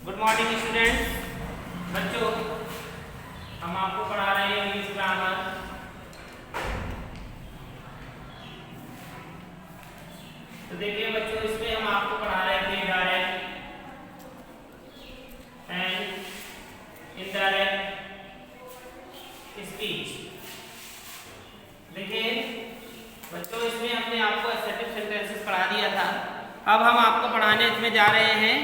Good morning students. बच्चों, हम आपको पढ़ा रहे हैं इंग्लिश ग्रामर। तो देखिए बच्चों, इसमें हम आपको पढ़ा रहे थे डायरेक्ट एंड इनडायरेक्ट स्पीच। देखिए बच्चों, इसमें हमने आपको असर्टिव सेंटेंसेस पढ़ा दिया था। अब हम आपको पढ़ाने इसमें जा रहे हैं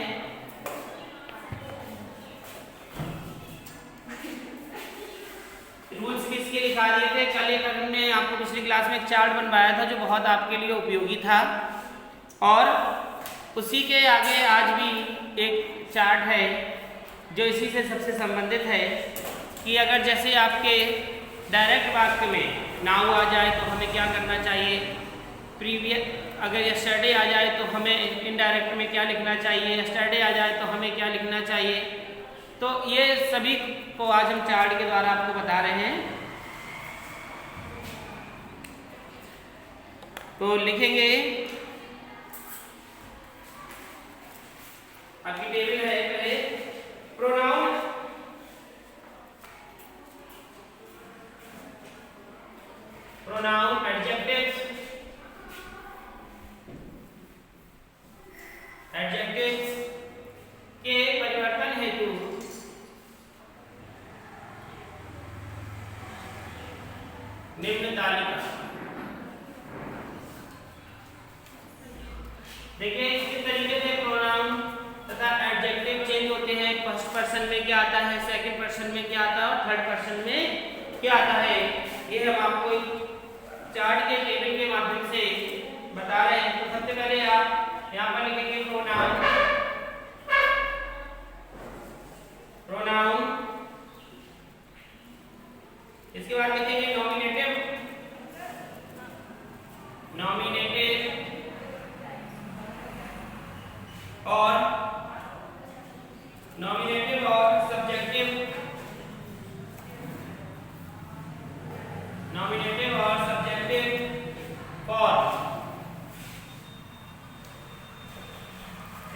रूल्स किसके लिखा दिए थे। कल एक हमने आपको पिछली क्लास में एक चार्ट बनवाया था जो बहुत आपके लिए उपयोगी था, और उसी के आगे आज भी एक चार्ट है जो इसी से सबसे संबंधित है कि अगर जैसे आपके डायरेक्ट वाक्य में नाउ आ जाए तो हमें क्या करना चाहिए, प्रीवियस अगर यस्टरडे आ जाए तो हमें इनडायरेक्ट में क्या लिखना चाहिए, यस्टरडे आ जाए तो हमें क्या लिखना चाहिए। तो ये सभी को आज हम चार्ट के द्वारा आपको बता रहे हैं। तो लिखेंगे, आपकी टेबल है पहले प्रोनाउन, प्रोनाउन एडजेक्टिव्स, एडजेक्टिव्स के परिवर्तन हेतु निम्न तालिका। देखिए किस तरीके से प्रोनाउन तथा एडजेक्टिव चेंज होते हैं। फर्स्ट पर्सन में क्या आता है, सेकंड पर्सन में क्या आता है और थर्ड पर्सन में क्या आता है, ये हम आपको चार्ट के टेबल के माध्यम से बता रहे हैं। तो सबसे पहले आप यहाँ पर लिखेंगे प्रोनाउन, प्रोनाउन, इसके बाद लिखेंगे नॉमिनेटिव, नॉमिनेटिव और नॉमिनेटिव और सब्जेक्टिव, नॉमिनेटिव और सब्जेक्टिव फॉर्म।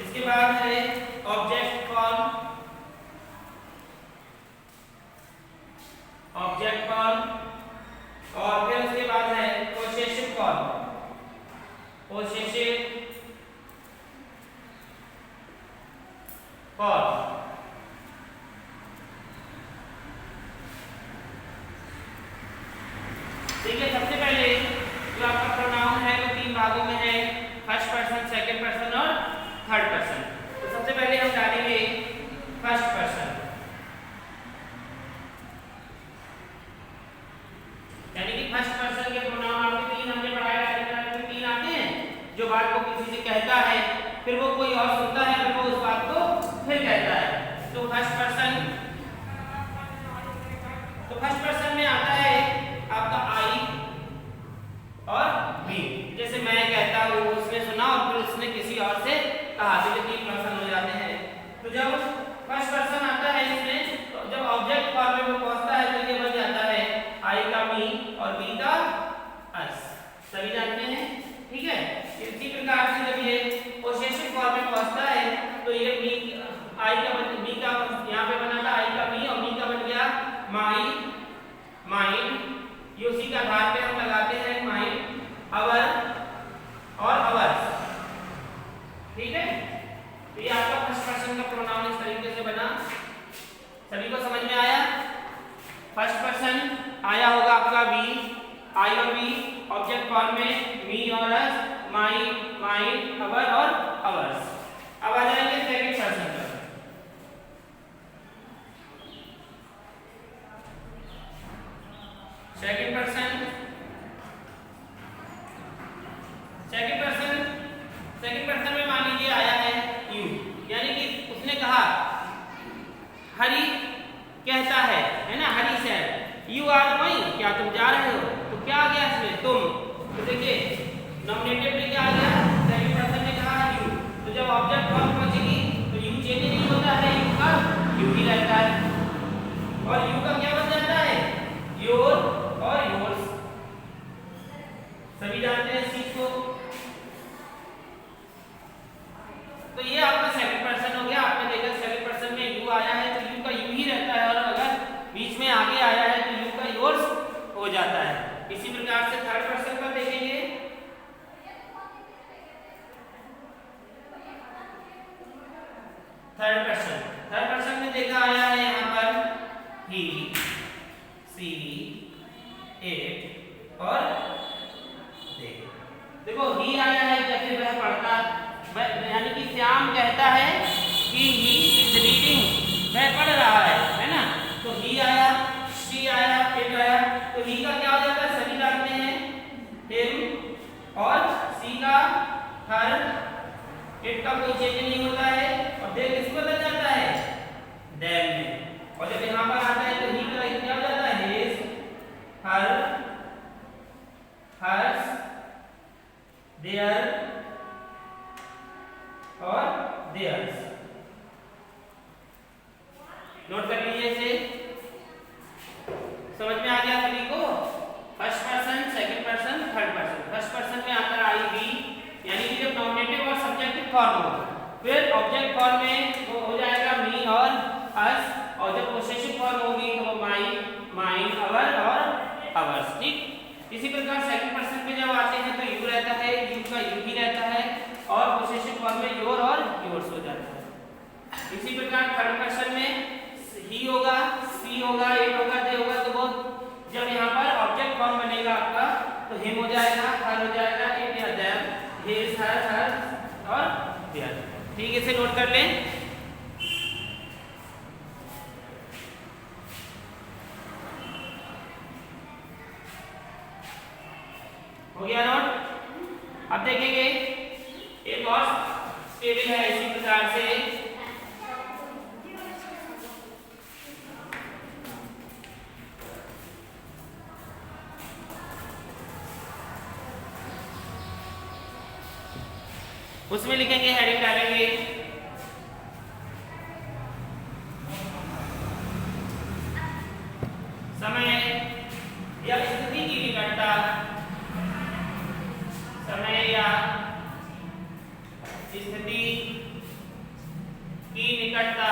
इसके बाद है ऑब्जेक्ट फॉर्म, ऑब्जेक्ट फॉर्म, और फिर उसके बाद है पोसेसिव फॉर्म, पोसेसिव फॉर्म। ठीक है, सबसे पहले जो आपका प्रोनाउन है वो तीन भागों में है, फर्स्ट पर्सन, सेकंड पर्सन और थर्ड पर्सन। तो सबसे पहले हम डालेंगे फर्स्ट पर्सन, यानी कि फर्स्ट पर्सन के प्रोनाउन आपके तीन हमने पढ़ाया है, तीन आते हैं। जो बात को किसी से कहता है, फिर वो कोई और सुनता है, फिर वो उस बात को फिर कहता है। तो फर्स्ट पर्सन, तो फर्स्ट पर्सन में आता है आपका आई और मी। जैसे मैं कहता हूँ, उसने सुना और फिर उसने किसी और से कहा, तो ये तीन पर्सन हो जाते हैं। तो जब फर्स्ट पर्सन आता है इसमें, तो जब ऑब्जेक्ट फॉर्म में वो पहुंचता है तो ये बन जाता है आई का मी और बी का अस। सभी जानते हैं, ठीक है। इसी प्रकार से जब ये पोसेसिव फॉर्म में पहुंचता है तो ये मी आई का बी का यहाँ पे बना था आई का मी और मी का बन गया माई, माइंड। ये उसी का आधार पे हम लगाते हैं माइंड, अवर और अवर्स, ठीक है। तो ये आपका फर्स्ट पर्सन का प्रोनाउन इस तरीके से बना। सभी को समझ में आया। फर्स्ट पर्सन आया होगा आपका वी, आई और वी, ऑब्जेक्ट फॉर्म में मी और अस, माई, माइंड, अवर और अवर्स। अब आ जाएंगे सेकंड पर्सन पर। Second person, second person, second person में मान लीजिए आया है यू, यानी कि उसने कहा, हरी कहता है ना, हरी सेड यू आर गोइंग, क्या तुम जा रहे हो। तो क्या आ गया इसमें, तुम। तो देखिए नॉमिनेटिव में क्या आ गया, सेकंड पर्सन ने कहा यू। तो जब ऑब्जेक्ट फॉर्म पहुंचेगी तो यू चेंज नहीं होता है, यू का यू ही रहता है, और यू का क्या बन जाता है, योर और योर्स। सभी जानते हैं इस चीज को। तो ये आपका सेकंड पर्सन हो गया। आपने देखा सेकंड पर्सन थर्ड पर्सन में देखा आया है यहाँ पर ही, सी, इट और दे। देखो ही आया है जैसे वह पढ़ता, यानी कि श्याम कहता है कि ही इज रीडिंग, वह पढ़ रहा है ना। तो ही आया, शी आया, इट आया, तो ही का क्या हो जाता है, सभी डालते हैं हिम, और सी का हर, इट का कोई चेंज नहीं होता है, और दे किसको बदल जाता है, देम में। और जब यहाँ पर आता है तो ही का क्या हो जाता है, हिज, हर, हर्स, देयर और देयर्स। नोट कर लीजिए इसे, समझ में आ गया सभी को। First person, second person, third person. First person में आता है आई, वी, यानी कि जब नॉमिनेटिव और सब्जेक्टिव फॉर्म हो, फिर ऑब्जेक्ट फॉर्म में वो हो जाएगा मी और अस, और जब पोसेसिव फॉर्म होगी तो वो माई, माइन, अवर और अवर्स। ठीक, इसी प्रकार सेकंड पर्सन पे जब आते हैं तो यू रहता है, यू का यू ही रहता है, और पोसेसिव फॉर्म में योर और योर्स हो जाता है। इसी प्रकार थर्ड पर्सन में ही होगा, सी होगा, इट होगा, दे होगा, तो वो जब यहाँ पर ऑब्जेक्ट फॉर्म बनेगा आपका तो हिम हो जाएगा, हर हो जाएगा, इट या देम, हिज, हर, हर और देयर। ठीक है, इसे नोट कर लें। हो गया नोट। अब देखेंगे एक और टेबल है इसी प्रकार से, उसमें लिखेंगे, हेडिंग डालेंगे समय या स्थिति की निकटता, समय या स्थिति की निकटता,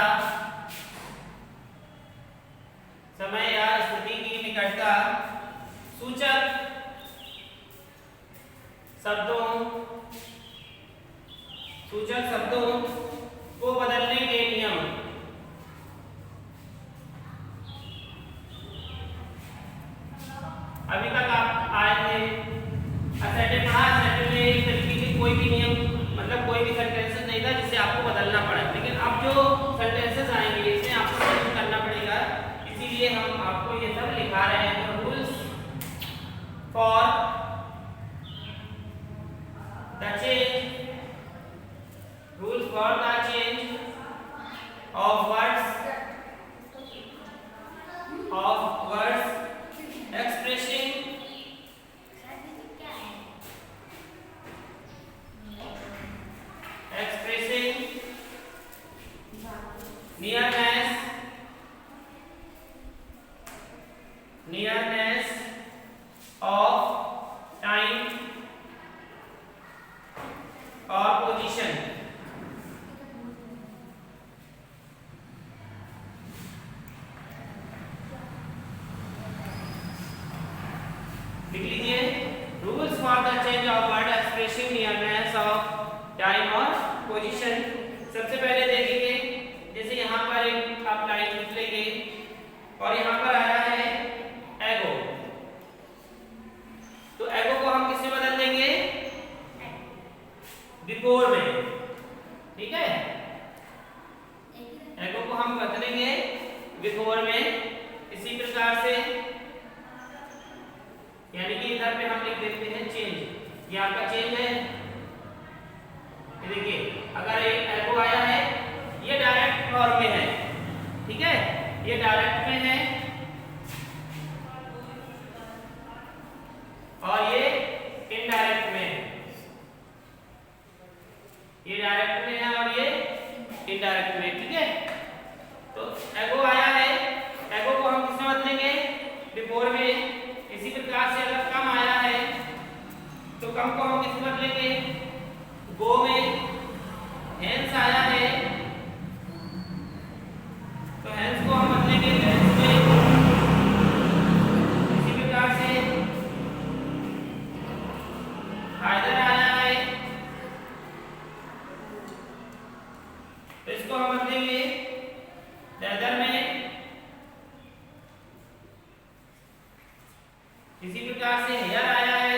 समय या स्थिति की निकटता, सूचक शब्दों को बदलने के नियम। अभी तक आप आए थे, असेटे पढ़ा, असेटे में एक तरीके के कोई भी नियम, मतलब कोई भी सेंटेंसेस नहीं था जिसे आपको बदलना पड़ा, लेकिन अब जो सेंटेंसेस आएंगे इसमें आपको चेंज करना पड़ेगा, इसीलिए हम आपको ये सब लिखा रहे हैं। तो rules for the change, rules for the change of words expressing nearness of time or position। लिख लीजिए, rules for the change of word expressing nearness of time और पोजीशन। सबसे पहले देखेंगे, जैसे यहाँ पर एक आप लाइन लिख लेंगे और यहाँ पर आया है एगो, तो एगो को हम किससे बदल देंगे, बिफोर में। ठीक है, एगो को हम बदलेंगे बिफोर में। इसी प्रकार से यानी कि इधर पे हम लिख देते हैं चेंज, ये आपका चेंज है। देखिए अगर एक एगो आया है, ये डायरेक्ट फॉर्म में है, ठीक है, ये डायरेक्ट में है और ये इनडायरेक्ट में है, ये डायरेक्ट में है और ये इनडायरेक्ट में, ठीक है। तो एगो आया है, एगो को हम किसमें बदलेंगे, बिफोर में। इसी प्रकार से अगर कम आया है तो कम को हम किसमें बदलेंगे, गो में। हेंस आया है तो हेंस को हम बदलेंगे हेंस में। इसी प्रकार से आइदर आया है तो इसको हम बदलेंगे लेदर में। इसी प्रकार से हेयर आया है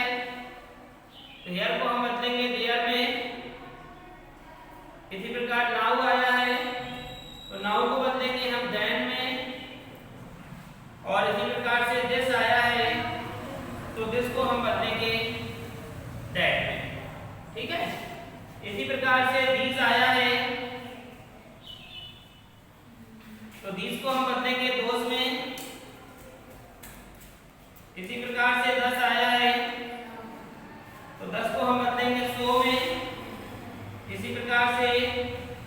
तो हेयर को हम बदलेंगे देयर में। इसी प्रकार नाउ आया है तो नाउ को बदलेंगे हम देन में। और इसी प्रकार से दिस आया है तो दिस को हम बदलेंगे दैट में। ठीक है। इसी प्रकार से दीज आया है तो दीज को हम बदलेंगे दोस में। इसी प्रकार से 10 आया है तो 10 को हम बदलेंगे सो में। इसी प्रकार से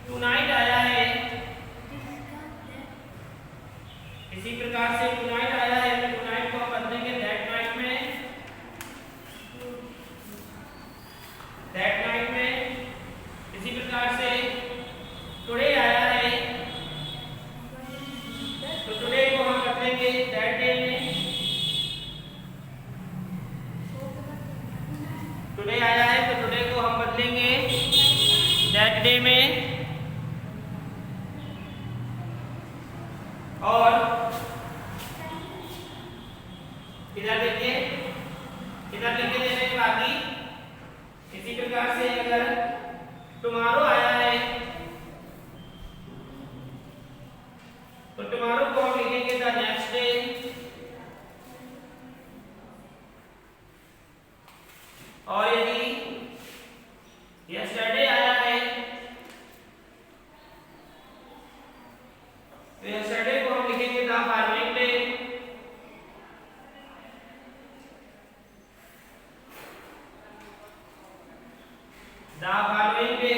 टुनाइट आया है, इसी प्रकार से टुनाइट आया है तो टुनाइट को हम बदलेंगे दैट नाइट में। दैट नाइट में। इसी प्रकार से टुडे आया है तो टुडे को हम बदलेंगे दैट डे में। टुडे आया है तो टुडे को हम बदलेंगे दैट डे में। और इधर देखिए, इधर लिखे देने के बाकी इसी प्रकार से अगर टुमारो आया है तो टुमारो को हम लिखेंगे द नेक्स्ट डे। और यदि यस्टरडे आया है तो यस्टरडे को हम लिखेंगे the following day. The following day.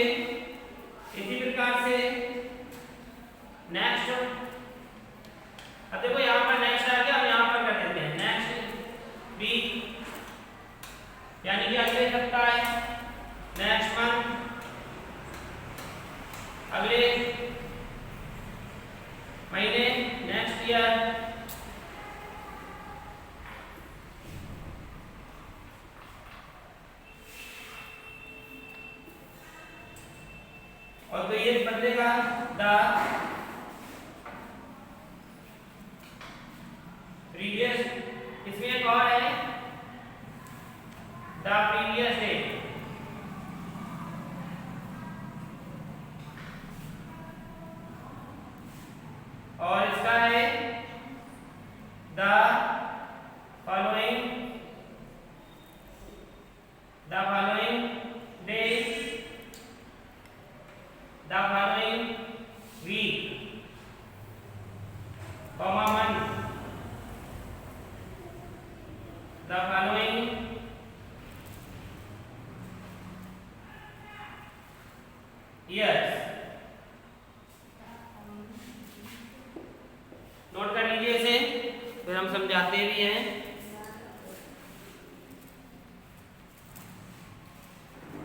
इसी प्रकार से नेक्स्ट, अब देखो यहाँ पर नेक्स्ट आ गया, हम यहाँ पर कर देते हैं नेक्स्ट वीक यानी कि अगले सप्ताह, नेक्स्ट मंथ अगले महीने, नेक्स्ट ईयर। और तो ये बदलेगा द प्रीवियस। इसमें एक और है द प्रीवियस डे। और इसका है the following day, the following week, comma month, the following years. Note कर लीजिए इसे, फिर हम समझाते भी हैं।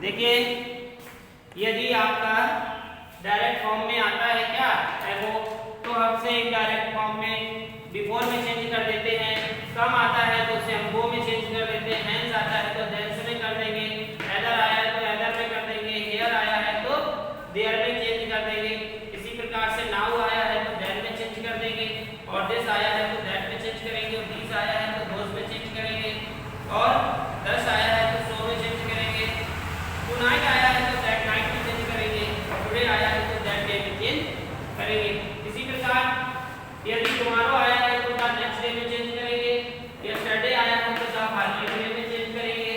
देखिए, यदि आपका डायरेक्ट फॉर्म में आता है क्या एगो, तो हमसे इनडायरेक्ट फॉर्म में बिफोर में चेंज कर देते हैं। कम आता है तो उसे हम गो में चेंज कर देते हैं। हैंस आता है तो देंस में कर देंगे। एदर आया है तो एदर में कर देंगे। हेयर आया है तो देयर में चेंज कर देंगे। इसी प्रकार से नाउ आया है तो देन में चेंज कर देंगे। और दिस आया है तो दैट में चेंज करेंगे। और दीस आया है तो दोस में चेंज करेंगे। और 10 आया है तो सो में चेंज करेंगे। टुनाइट आया है तो दैट नाइट में चेंज करेंगे। टुडे आया है तो दैट डे में चेंज करेंगे। इसी प्रकार यदि टुमारो आया है तो द नेक्स्ट डे में चेंज करेंगे। यस्टरडे आया है तो द फॉलोइंग डे में चेंज करेंगे।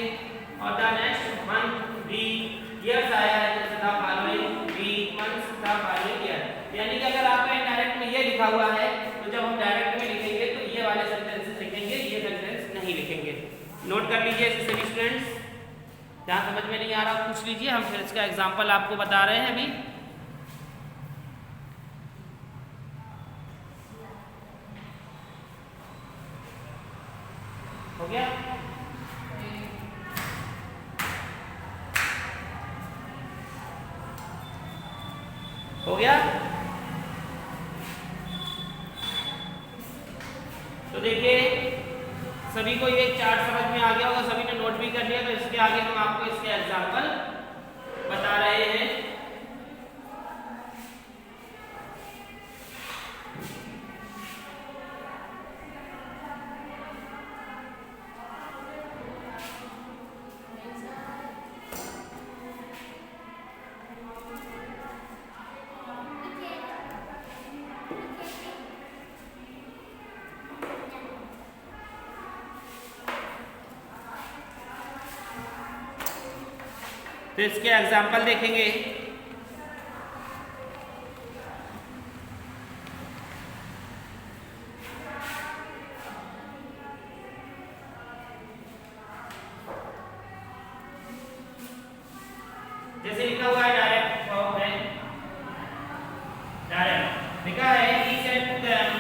और the next month week, years आया है तो the following week, months, the following year. यानी कि अगर आपका इनडायरेक्ट में ये लिखा हुआ है तो जब हम डायरेक्ट में लिखेंगे तो ये वाले सेंटेंसेस लिखेंगे, ये सेंटेंस नहीं लिखेंगे। नोट कर लीजिए इसे सभी स्टूडेंट्स। जहाँ समझ में नहीं आ रहा पूछ लीजिए, हम फिर इसका एग्जाम्पल आपको बता रहे हैं अभी। हो गया? हो गया? तो देखिए, सभी को ये चार्ट समझ में आ गया होगा, सभी ने नोट भी कर लिया। तो इसके आगे हम आपको इसके एग्जाम्पल बता रहे हैं। तो इसके एग्जाम्पल देखेंगे। जैसे लिखा हुआ है डायरेक्ट फॉर्म है, डायरेक्ट लिखा है he said to them,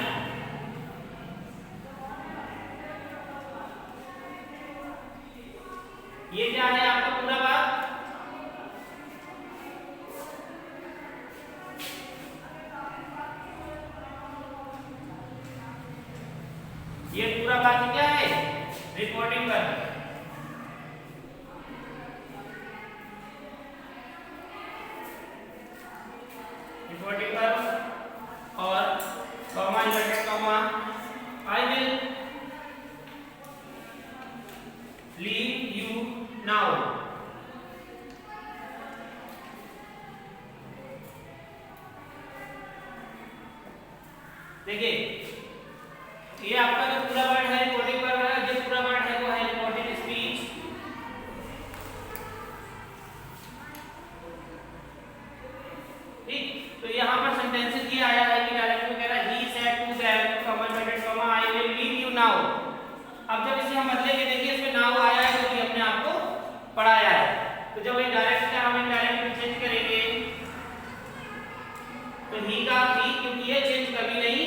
ये क्या है आपका पूरा बात, ये पूरा बात क्या है, रिपोर्टिंग वर्ब। रिपोर्टिंग वर्ब और comma inverted comma, I will leave you now. देखिए ये आपका जो पूरा वर्ड है रिपोर्टिंग वर्ब है, जो पूरा वर्ड है वो है रिपोर्टिंग स्पीच। ठीक, तो यहाँ पर सेंटेंसेस ये आया है कि डायरेक्ट में कह रहा है he said to them, comma inverted comma, I will leave you now। अब जब इसे हम बदलेंगे, देखिए इसमें now आया है जो कि अपने आप को पढ़ाया है। तो जब ये डायरेक्ट का हम इनडायरेक्ट में चेंज करेंगे तो ही का ही, क्योंकि ये चेंज कभी नहीं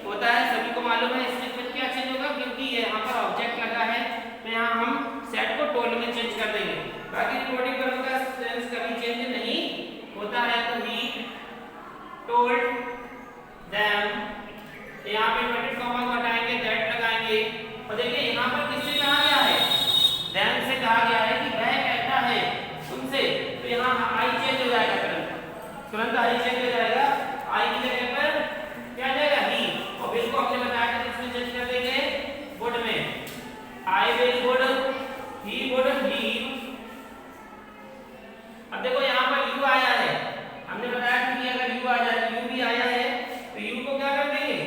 होता है, सभी को मालूम है। इसमें फिर क्या चेंज होगा, क्योंकि ये यहाँ पर ऑब्जेक्ट लगा है तो यहाँ हम सेट को टोल्ड में चेंज कर देंगे। बाकी रिपोर्टिंग वर्ब का सेंस कभी चेंज नहीं होता है। तो ही told them, यहाँ पे इन्वर्टेड कॉमा को हटाएंगे, दैट लगाएंगे और देखिए यहाँ पर किससे कहा गया है, them से कहा गया है कि वह कहता है उनसे। तो यहाँ आई चेंज हो जाएगा, तुरंत आई चेंज हो जाएगा, आई की जगह पर क्या आ जाएगा ही, और बिल को हमने बताया था इसमें चेंज कर देंगे वुड में, I will would, he would leave. अब देखो यहाँ पर यू आया है, हमने बताया कि अगर यू आ जाए, यू भी आया है तो यू को क्या कर देंगे,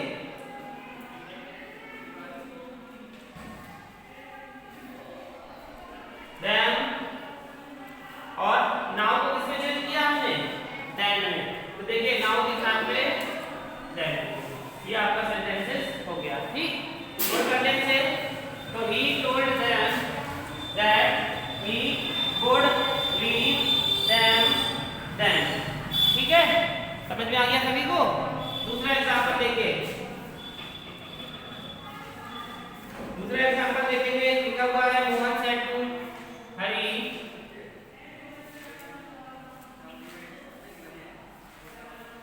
then, और नाउ को किसमें चेंज किया हमने, then में। तो देखिए नाउ के स्थान पे then, ये आपका सेंटेंसेस हो गया। ठीक, और करने से तो he told them that he would leave them then। ठीक है, समझ में आ गया सभी को। दूसरा एग्जांपल देखिए, दूसरा एग्जांपल देखेंगे। लिखा हुआ है Mohan said to Hari,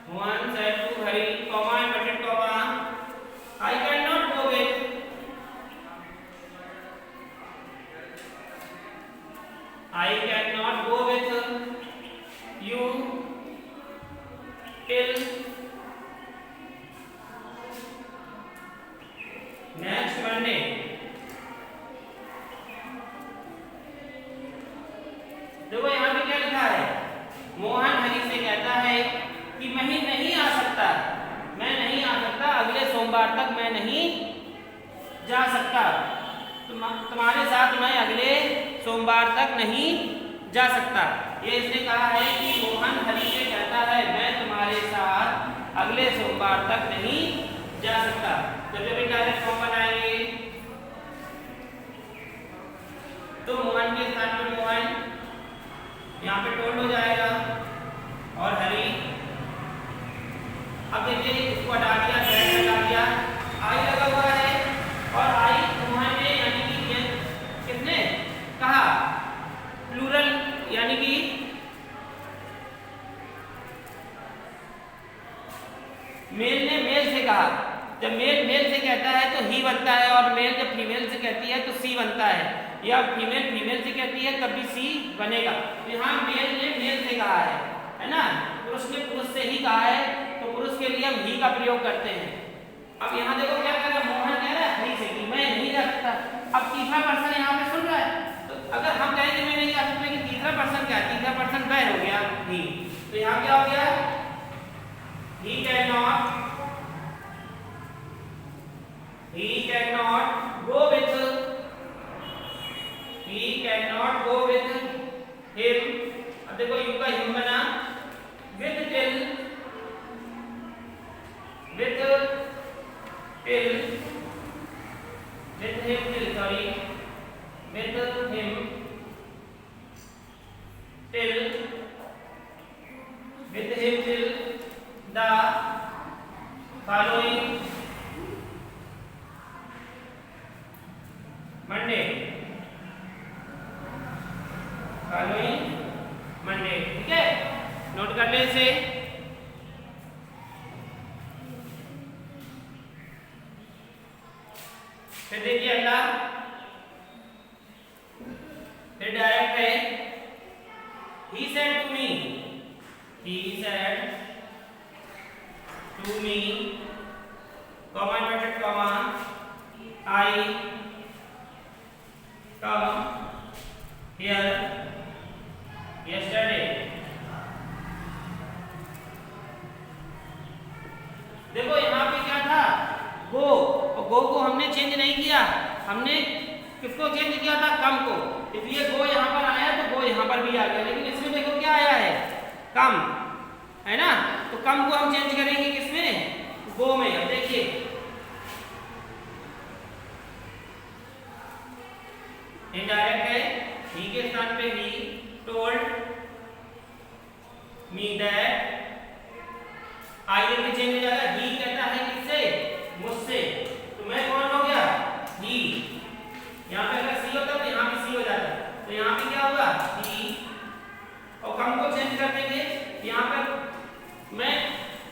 Mohan said to Hari, comma inverted comma, I can not go with, I can not go with you till next Monday। देखो यहाँ पे क्या लिखा है, मोहन हरी से कहता है कि मैं नहीं आ सकता, मैं नहीं आ सकता, अगले सोमवार तक मैं नहीं जा सकता, तुम्हारे साथ मैं अगले सोमवार तक नहीं जा सकता। ये इसने कहा है कि मोहन हरी से कहता है मैं तुम्हारे साथ अगले सोमवार तक नहीं जा सकता। तो जब डायरेक्ट फॉर्म बनाएंगे तो मोहन के स्थान पे मोहन यहाँ पे टोल्ड हो जाएगा और हरी, अब देखिए इसको हटा दिया, दैट लगा दिया, आई लगा हुआ है और आई मोहन ने यानी कि किसने कहा, प्लूरल यानी कि मेल ने मेल से कहा। जब मेल मेल से कहता है तो ही बनता है और मेल जब फीमेल से कहती है तो सी बनता है, या फीमेल फीमेल से कहती है तब भी सी बनेगा। तो यहाँ मेल ने मेल से कहा है ना, पुरुष ने पुरुष से ही कहा है तो पुरुष के लिए हम ही का प्रयोग करते हैं। अब यहाँ देखो क्या कर रहा है, मोहन कह रहा है हरी से कि मैं नहीं जा सकता। अब तीसरा पर्सन यहाँ पे सुन रहा है, तो अगर हम कहेंगे मैं नहीं जा सकता, कि तीसरा पर्सन क्या है, तीसरा पर्सन वह हो गया ही। तो यहाँ क्या हो गया, he cannot go with him अब देखो यू का यू बना with till with him till sorry with him till with him till the following Monday ठीक है, नोट कर ले इसे। फिर देखिए अगला, फिर डायरेक्ट है he said to me comma inverted comma I come here yesterday। देखो यहाँ पे क्या था, गो, और गो को हमने चेंज नहीं किया, हमने किसको चेंज किया था, कम को, इसलिए गो यहाँ पर आया तो गो यहाँ पर भी आ गया। लेकिन इसमें देखो क्या आया है, कम है ना, तो कम को हम चेंज करेंगे किसमें, गो में। अब देखिए इनडायरेक्ट है, ही के स्थान पे ही टोल्ड मी दैट, आगे में चेंज हो जाएगा, ही कहता है किससे, मुझसे, तो मैं कौन हो गया, ही। यहाँ पे अगर सी होता तो यहाँ भी सी हो जाता, तो यहाँ पे क्या होगा, ही, और कम को चेंज कर देंगे। यहाँ पर मैं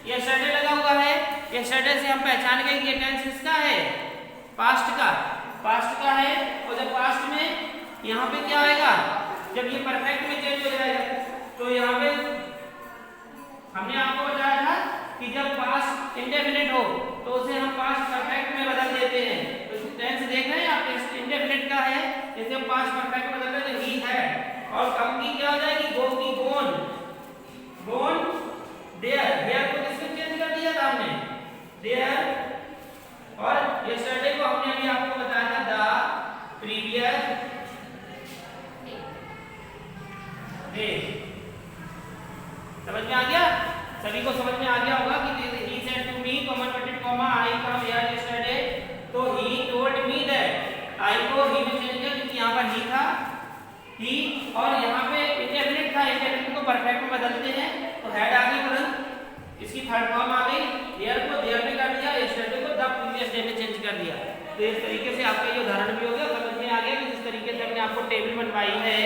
यस्टरडे लगा हुआ है, यस्टरडे से हम पहचान गए कि ये टेंस किसका है, पास्ट का है। और जब पास्ट में यहाँ पे क्या आएगा, जब ये परफेक्ट में चेंज हो जाएगा, तो यहाँ पे हमने आपको बताया था कि जब पास्ट इंडेफिनिट हो तो उसे हम पास्ट परफेक्ट में बदल देते हैं। तो टेंस देख रहे हैं आप, इंडेफिनिट का है, जैसे हम पास्ट परफेक्ट में बदल देते हैं, ही है, और कम की क्या हो जाएगी, गो की गोन देयर को किसमें चेंज कर दिया था हमने, देयर। और यस्टरडे को हमने अभी आपको बताया था द प्रीवियस डे। समझ में आ गया, सभी को समझ में आ गया होगा कि he said to me comma inverted comma I come here yesterday, तो he told me that, I को he में चेंज किया क्योंकि यहाँ पर he था, he, और यहाँ पे इंडेफिनिट था, इंडेफिनिट को परफेक्ट में बदलते हैं तो हेड आ गई तुरंत, इसकी थर्ड फॉर्म आ गई, देयर को देयर में कर दिया, यस्टरडे को द प्रीवियस डे में चेंज कर दिया। तो इस तरीके से आपका ये उदाहरण भी हो गया, समझ में आ गया कि जिस तरीके से हमने आपको टेबल बनवाई है,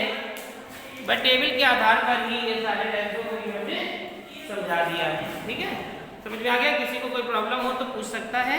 बट टेबल के आधार पर ही ये सारे टेंसों को हमने समझा दिया है। ठीक है, समझ में आ गया, किसी को कोई प्रॉब्लम हो तो पूछ सकता है।